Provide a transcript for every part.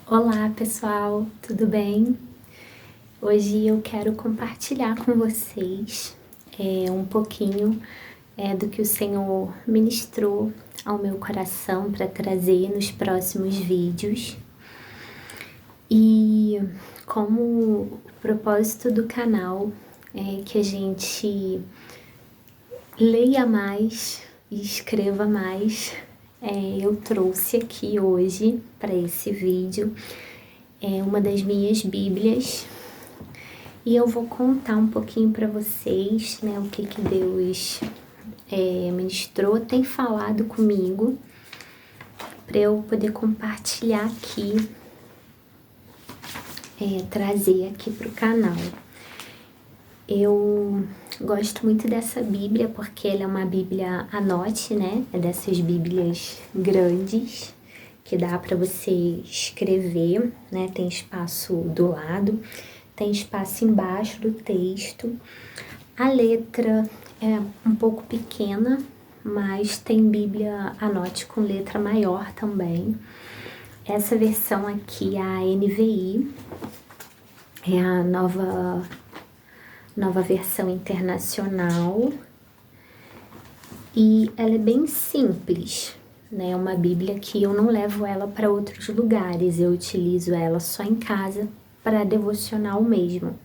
Olá pessoal, tudo bem? Hoje eu quero compartilhar com vocês um pouquinho do que o Senhor ministrou ao meu coração para trazer nos próximos vídeos. E como o propósito do canal é que a gente leia mais e escreva mais, eu trouxe aqui hoje para esse vídeo uma das minhas Bíblias e eu vou contar um pouquinho para vocês, né, o que Deus ministrou, tem falado comigo, para eu poder compartilhar aqui, trazer aqui para o canal. Eu gosto muito dessa Bíblia porque ela é uma Bíblia Anote, né? É dessas Bíblias grandes que dá para você escrever, né? Tem espaço do lado, tem espaço embaixo do texto. A letra é um pouco pequena, mas tem Bíblia Anote com letra maior também. Essa versão aqui, a NVI, é a nova versão internacional, e ela é bem simples, né? É uma Bíblia que eu não levo ela para outros lugares, eu utilizo ela só em casa para devocional mesmo.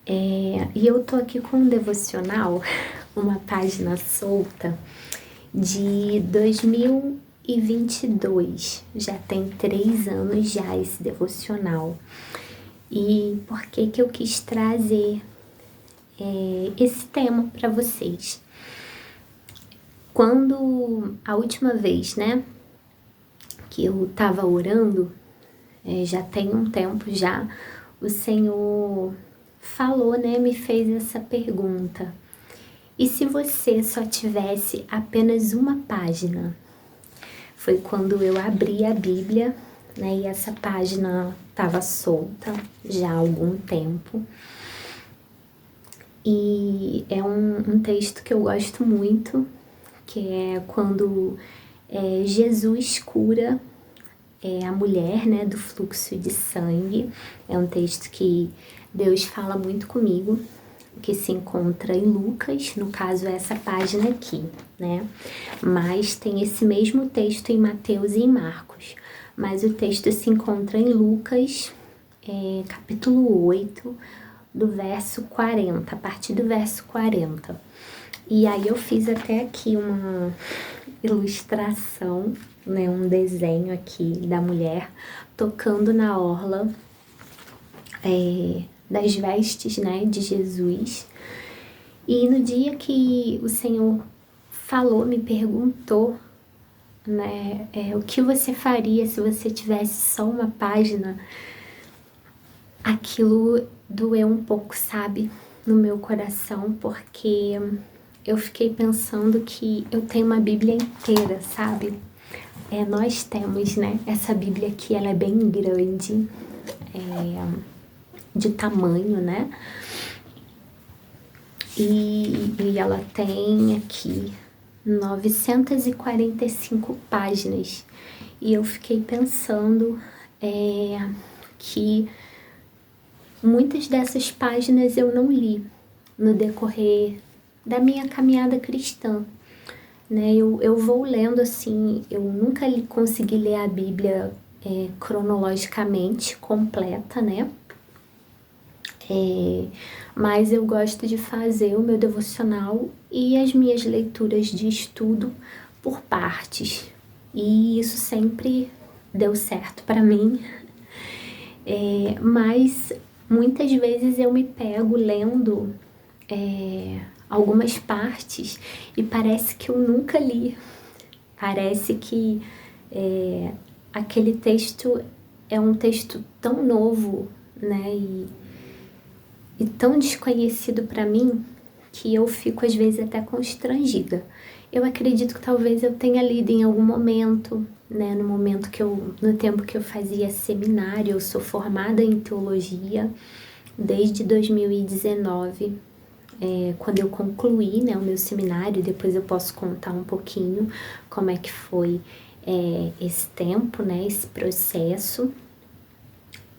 E eu tô aqui com um devocional, uma página solta de 2022, já tem 3 anos já esse devocional. E por que eu quis trazer esse tema para vocês? Quando a última vez, né, que eu tava orando, já tem um tempo já, o Senhor falou, né, me fez essa pergunta: e se você só tivesse apenas uma página? Foi quando eu abri a Bíblia, né, e essa página estava solta já há algum tempo. E é um texto que eu gosto muito, que é quando Jesus cura a mulher, né, do fluxo de sangue. É um texto que Deus fala muito comigo, que se encontra em Lucas, no caso essa página aqui, né? Mas tem esse mesmo texto em Mateus e em Marcos. Mas o texto se encontra em Lucas, capítulo 8, do verso 40, a partir do verso 40. E aí eu fiz até aqui uma ilustração, né, um desenho aqui da mulher tocando na orla das vestes, né, de Jesus. E no dia que o Senhor falou, me perguntou, né, o que você faria se você tivesse só uma página, aquilo doeu um pouco, sabe, no meu coração, porque eu fiquei pensando que eu tenho uma Bíblia inteira, sabe? Nós temos, né, essa Bíblia aqui, ela é bem grande, de tamanho, né? E ela tem aqui 945 páginas. E eu fiquei pensando que muitas dessas páginas eu não li no decorrer da minha caminhada cristã, né? Eu vou lendo assim, eu nunca consegui ler a Bíblia cronologicamente completa, né? Mas eu gosto de fazer o meu devocional e as minhas leituras de estudo por partes, e isso sempre deu certo para mim. Mas muitas vezes eu me pego lendo algumas partes e parece que eu nunca li. Parece que aquele texto é um texto tão novo, né, e tão desconhecido para mim, que eu fico às vezes até constrangida. Eu acredito que talvez eu tenha lido em algum momento, né, no tempo que eu fazia seminário. Eu sou formada em teologia desde 2019, quando eu concluí, né, o meu seminário. Depois eu posso contar um pouquinho como é que foi esse tempo, né, esse processo.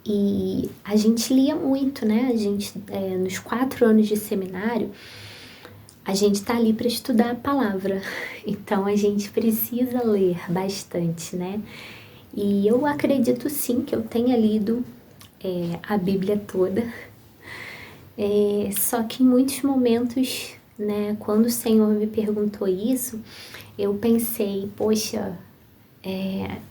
E a gente lia muito, né? A gente, nos 4 anos de seminário, a gente tá ali para estudar a palavra. Então a gente precisa ler bastante, né? E eu acredito sim que eu tenha lido a Bíblia toda. Só que em muitos momentos, né, quando o Senhor me perguntou isso, eu pensei, poxa,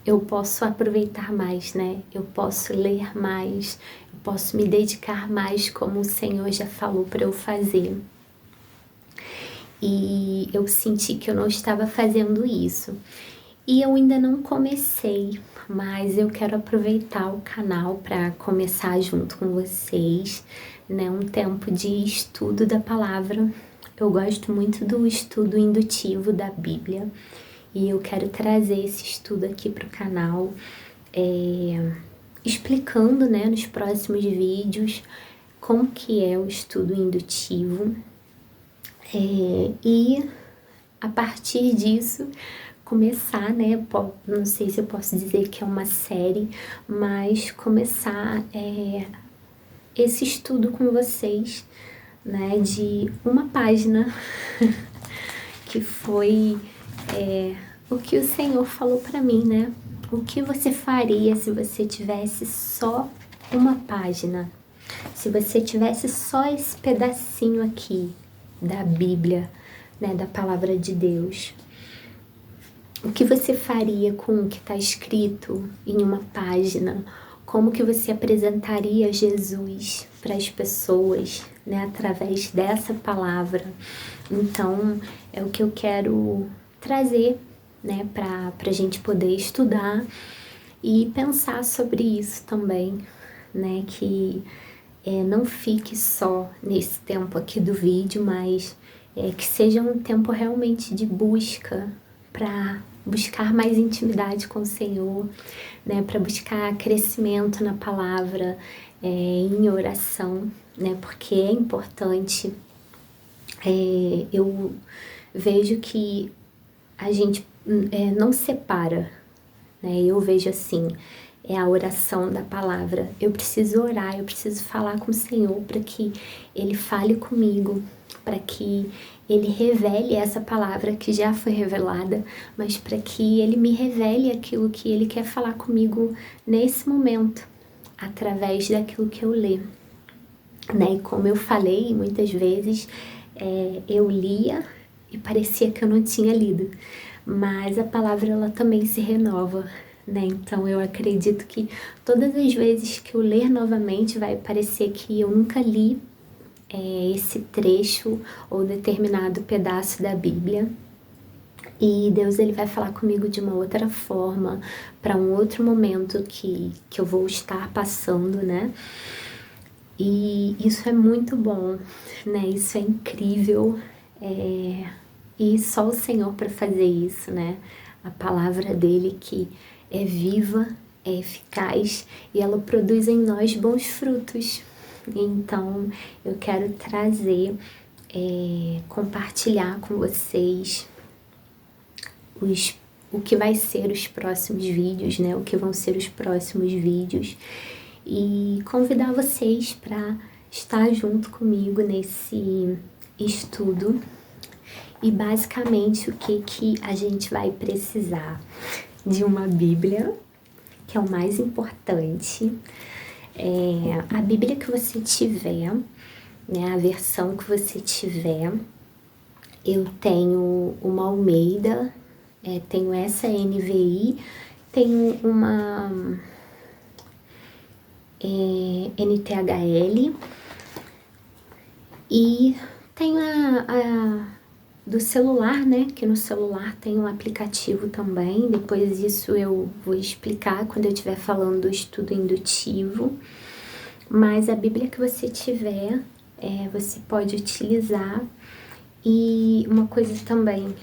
eu posso aproveitar mais, né? Eu posso ler mais, eu posso me dedicar mais como o Senhor já falou para eu fazer. E eu senti que eu não estava fazendo isso. E eu ainda não comecei, mas eu quero aproveitar o canal para começar junto com vocês, né? Um tempo de estudo da palavra. Eu gosto muito do estudo indutivo da Bíblia e eu quero trazer esse estudo aqui para o canal, explicando, né, nos próximos vídeos como que é o estudo indutivo. E a partir disso começar, né, não sei se eu posso dizer que é uma série, mas começar esse estudo com vocês, né, de uma página que foi o que o Senhor falou para mim, né? O que você faria se você tivesse só uma página? Se você tivesse só esse pedacinho aqui da Bíblia, né, da palavra de Deus? O que você faria com o que está escrito em uma página? Como que você apresentaria Jesus para as pessoas, né, através dessa palavra? Então, é o que eu quero trazer, né, para a gente poder estudar e pensar sobre isso também, né, que não fique só nesse tempo aqui do vídeo, mas que seja um tempo realmente de busca, para buscar mais intimidade com o Senhor, né, para buscar crescimento na palavra, em oração, né, porque é importante. Eu vejo que a gente não separa, né, eu vejo assim, é a oração da palavra. Eu preciso orar, eu preciso falar com o Senhor para que Ele fale comigo, para que Ele revele essa palavra que já foi revelada, mas para que Ele me revele aquilo que Ele quer falar comigo nesse momento, através daquilo que eu ler. Né? E como eu falei, muitas vezes eu lia e parecia que eu não tinha lido, mas a palavra ela também se renova, né? Então eu acredito que todas as vezes que eu ler novamente vai parecer que eu nunca li esse trecho ou determinado pedaço da Bíblia, e Deus ele vai falar comigo de uma outra forma, para um outro momento que eu vou estar passando, né? E isso é muito bom, né? Isso é incrível, e só o Senhor para fazer isso, né? A palavra dele que é viva, é eficaz e ela produz em nós bons frutos. Então eu quero trazer, compartilhar com vocês o que vai ser os próximos vídeos, né? O que vão ser os próximos vídeos e convidar vocês para estar junto comigo nesse estudo. E basicamente o que a gente vai precisar? De uma Bíblia, que é o mais importante. A Bíblia que você tiver, né, a versão que você tiver. Eu tenho uma Almeida, tenho essa NVI, tenho uma NTHL e tenho a do celular, né? Que no celular tem um aplicativo também. Depois disso eu vou explicar quando eu estiver falando do estudo indutivo. Mas a Bíblia que você tiver, você pode utilizar. E uma coisa também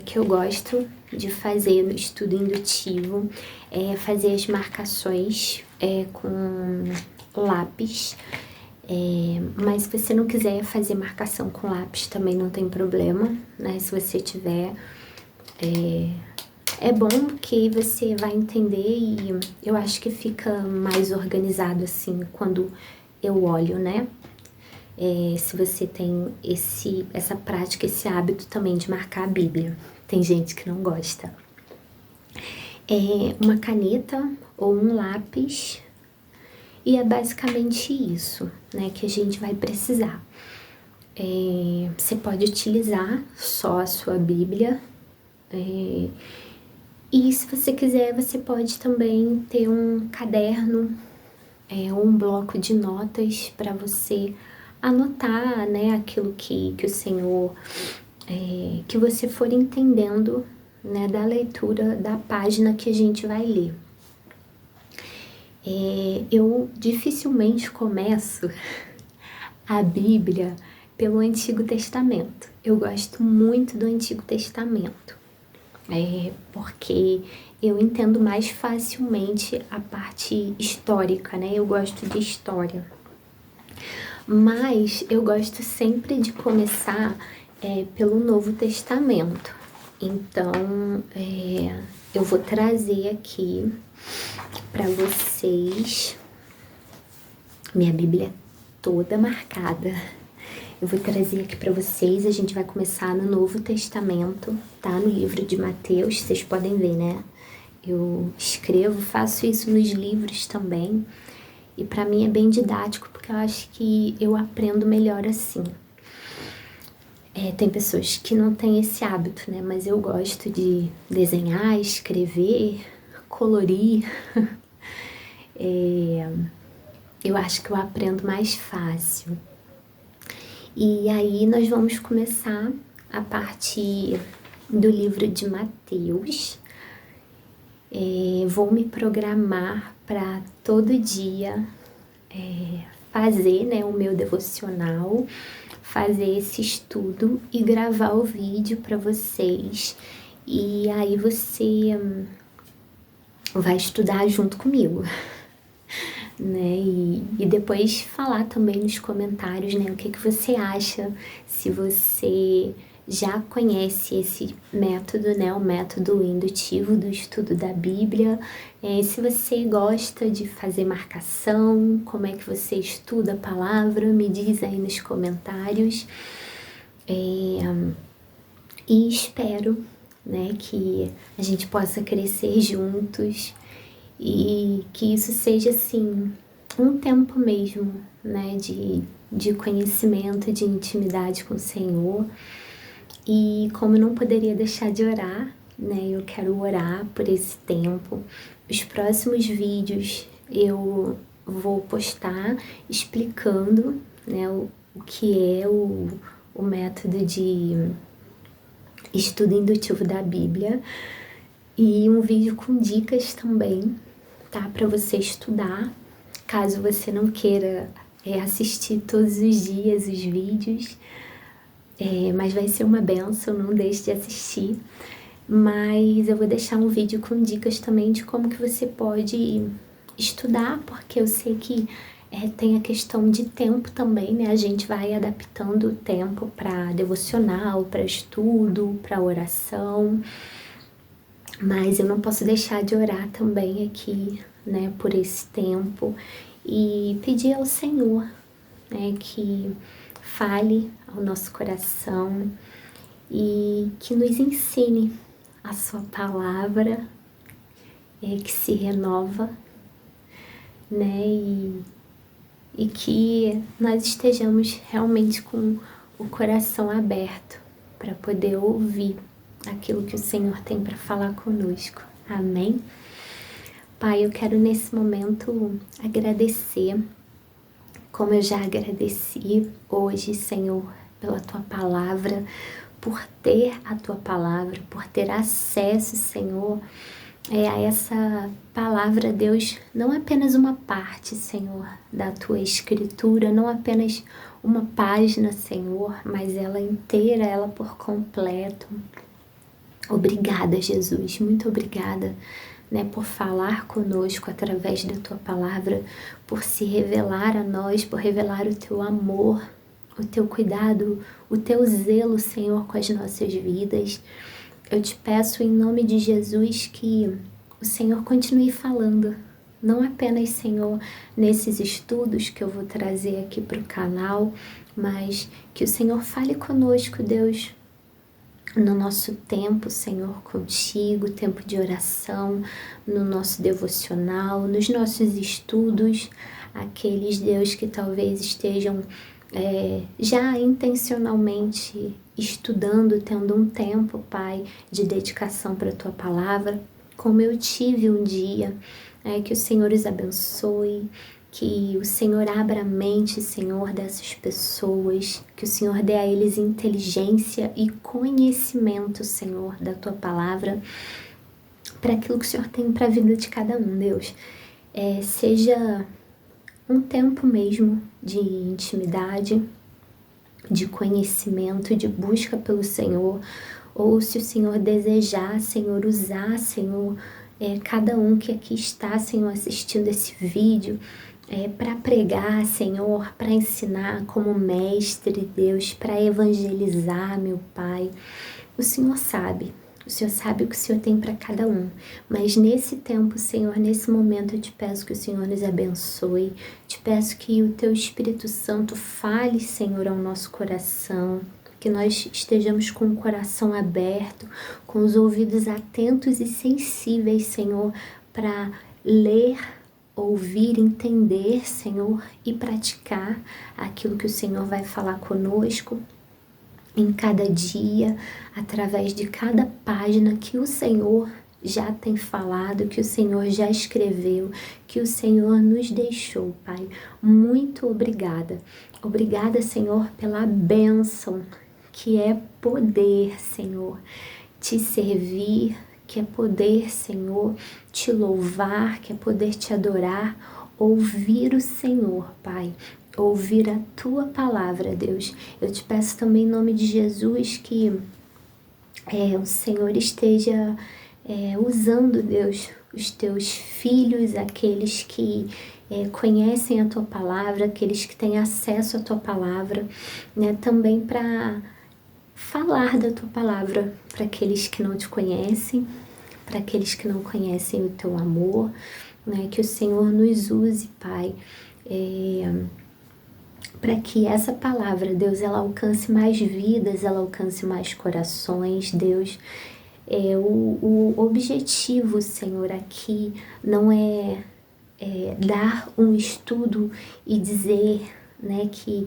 que eu gosto de fazer no estudo indutivo é fazer as marcações com lápis. Mas se você não quiser fazer marcação com lápis também não tem problema, né? Se você tiver É bom que você vai entender e eu acho que fica mais organizado assim quando eu olho, né? Se você tem essa prática, esse hábito também de marcar a Bíblia. Tem gente que não gosta. Uma caneta ou um lápis e é basicamente isso, né, que a gente vai precisar. Você pode utilizar só a sua Bíblia. E se você quiser, você pode também ter um caderno ou um bloco de notas para você anotar, né, aquilo que o Senhor, que você for entendendo, né, da leitura da página que a gente vai ler. Eu dificilmente começo a Bíblia pelo Antigo Testamento. Eu gosto muito do Antigo Testamento, porque eu entendo mais facilmente a parte histórica, né? Eu gosto de história. Mas eu gosto sempre de começar pelo Novo Testamento. Então, eu vou trazer aqui para vocês minha Bíblia toda marcada. Eu vou trazer aqui para vocês, a gente vai começar no Novo Testamento, tá? No livro de Mateus, vocês podem ver, né? Eu escrevo, faço isso nos livros também. E para mim é bem didático, porque eu acho que eu aprendo melhor assim. Tem pessoas que não têm esse hábito, né? Mas eu gosto de desenhar, escrever, colorir. Eu acho que eu aprendo mais fácil. E aí nós vamos começar a parte do livro de Mateus. Vou me programar para todo dia fazer, né, o meu devocional, fazer esse estudo e gravar o vídeo para vocês. E aí você vai estudar junto comigo, né? E depois falar também nos comentários, né, o que você acha, se você já conhece esse método, né, o método indutivo do estudo da Bíblia, se você gosta de fazer marcação, como é que você estuda a palavra, me diz aí nos comentários. E espero, né, que a gente possa crescer juntos e que isso seja, assim, um tempo mesmo, né, de conhecimento, de intimidade com o Senhor. E como eu não poderia deixar de orar, né, eu quero orar por esse tempo. Os próximos vídeos eu vou postar explicando, né, o que é o método de estudo indutivo da Bíblia e um vídeo com dicas também, tá, para você estudar, caso você não queira assistir todos os dias os vídeos. Mas vai ser uma benção, não deixe de assistir. Mas eu vou deixar um vídeo com dicas também de como que você pode estudar, porque eu sei que tem a questão de tempo também, né? A gente vai adaptando o tempo para devocional, para estudo, para oração. Mas eu não posso deixar de orar também aqui, né, por esse tempo e pedir ao Senhor, né, que fale ao nosso coração e que nos ensine a sua palavra, que se renova, né, e que nós estejamos realmente com o coração aberto para poder ouvir aquilo que o Senhor tem para falar conosco. Amém? Pai, eu quero nesse momento agradecer, como eu já agradeci hoje, Senhor, pela Tua palavra, por ter a Tua palavra, por ter acesso, Senhor, a essa palavra, Deus, não apenas uma parte, Senhor, da Tua Escritura, não apenas uma página, Senhor, mas ela inteira, ela por completo. Obrigada, Jesus, muito obrigada, né, por falar conosco através da Tua palavra, por se revelar a nós, por revelar o Teu amor, o Teu cuidado, o Teu zelo, Senhor, com as nossas vidas. eu te peço em nome de Jesus que o Senhor continue falando, não apenas, Senhor, nesses estudos que eu vou trazer aqui para o canal, mas que o Senhor fale conosco, Deus, no nosso tempo, Senhor, contigo, tempo de oração, no nosso devocional, nos nossos estudos, aqueles, Deus, que talvez estejam já intencionalmente estudando, tendo um tempo, Pai, de dedicação para a Tua Palavra, como eu tive um dia, que o Senhor os abençoe, que o Senhor abra a mente, Senhor, dessas pessoas, que o Senhor dê a eles inteligência e conhecimento, Senhor, da Tua Palavra, para aquilo que o Senhor tem para a vida de cada um, Deus. Seja um tempo mesmo de intimidade, de conhecimento, de busca pelo Senhor, ou se o Senhor desejar, Senhor, usar, Senhor, cada um que aqui está, Senhor, assistindo esse vídeo, para pregar, Senhor, para ensinar como mestre, Deus, para evangelizar, meu Pai. O Senhor sabe o que o Senhor tem para cada um, mas nesse tempo, Senhor, nesse momento eu te peço que o Senhor nos abençoe, te peço que o Teu Espírito Santo fale, Senhor, ao nosso coração, que nós estejamos com o coração aberto, com os ouvidos atentos e sensíveis, Senhor, para ler, ouvir, entender, Senhor, e praticar aquilo que o Senhor vai falar conosco em cada dia, através de cada página que o Senhor já tem falado, que o Senhor já escreveu, que o Senhor nos deixou, Pai. Muito obrigada. Obrigada, Senhor, pela bênção que é poder, Senhor, te servir, que é poder, Senhor, te louvar, que é poder te adorar, ouvir o Senhor, Pai, ouvir a Tua palavra, Deus. Eu te peço também em nome de Jesus que o Senhor esteja usando, Deus, os Teus filhos, aqueles que conhecem a Tua palavra, aqueles que têm acesso à Tua palavra, né, também para falar da Tua palavra para aqueles que não Te conhecem, para aqueles que não conhecem o Teu amor, né, que o Senhor nos use, Pai, para que essa palavra, Deus, ela alcance mais vidas, ela alcance mais corações, Deus. O objetivo, Senhor, aqui não é dar um estudo e dizer, né, que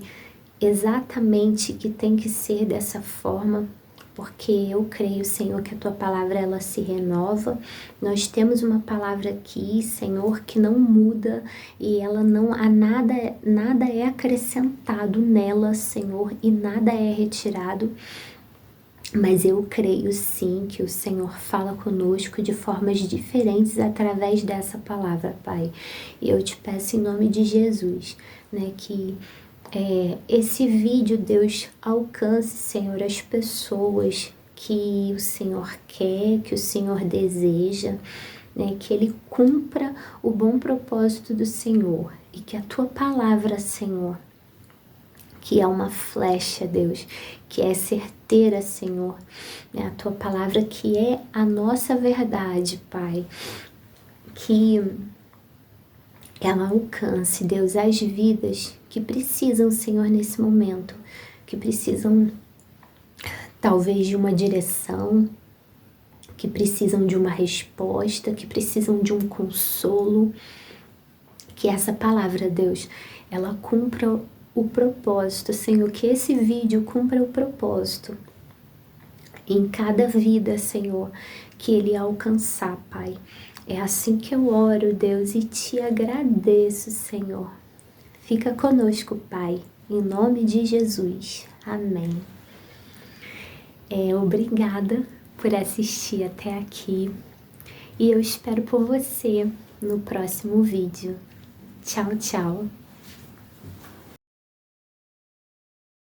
exatamente que tem que ser dessa forma, porque eu creio, Senhor, que a Tua palavra ela se renova. Nós temos uma palavra aqui, Senhor, que não muda e ela não há nada é acrescentado nela, Senhor, e nada é retirado. Mas eu creio sim que o Senhor fala conosco de formas diferentes através dessa palavra, Pai. E eu te peço em nome de Jesus, né, que esse vídeo, Deus, alcance, Senhor, as pessoas que o Senhor quer, que o Senhor deseja, né, que Ele cumpra o bom propósito do Senhor e que a Tua palavra, Senhor, que é uma flecha, Deus, que é certeira, Senhor, né, a Tua palavra que é a nossa verdade, Pai, que ela alcance, Deus, as vidas que precisam, Senhor, nesse momento, que precisam talvez de uma direção, que precisam de uma resposta, que precisam de um consolo, que essa palavra, Deus, ela cumpra o propósito, Senhor, que esse vídeo cumpra o propósito em cada vida, Senhor, que ele alcançar, Pai. É assim que eu oro, Deus, e te agradeço, Senhor. Fica conosco, Pai, em nome de Jesus. Amém. Obrigada por assistir até aqui e eu espero por você no próximo vídeo. Tchau, tchau.